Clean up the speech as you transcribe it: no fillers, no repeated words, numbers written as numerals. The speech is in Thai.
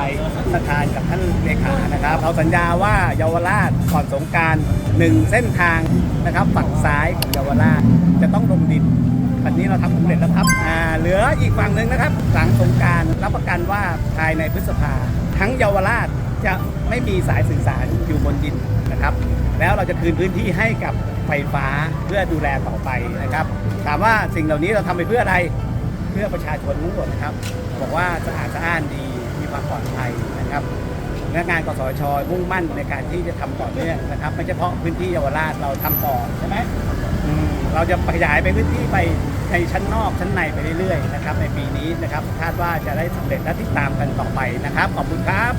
ายประธานกับท่านเลขานะครับเราสัญญาว่าเยาวราชก่อนสงกรานต์1เส้นทางนะครับฝั่งซ้ายของเยาวราชจะต้องลงดินวันนี้เราทำสำเร็จแล้วครับเหลืออีกฝั่งหนึ่งนะครับหลังสงกรานต์รับประกันว่าภายในพฤษภาทั้งเยาวราชจะไม่มีสายสื่อสารอยู่บนดินนะครับแล้วเราจะคืนพื้นที่ให้กับไฟฟ้าเพื่อดูแลต่อไปนะครับถามว่าสิ่งเหล่านี้เราทำไปเพื่ออะไรเพื่อประชาชนทั้งหมดนะครับบอกว่าสะอาดสะอ้านดีมีความปลอดภัยนะครับพนักงานกสช.มุ่งมั่นในการที่จะทำต่อเนื่องนะครับไม่เฉพาะพื้นที่เยาวราชเราทำต่อใช่ไหมเราจะขยายไปพื้นที่ไปในชั้นนอกชั้นในไปเรื่อยๆนะครับในปีนี้นะครับคาดว่าจะได้สำเร็จและติดตามกันต่อไปนะครับขอบคุณครับ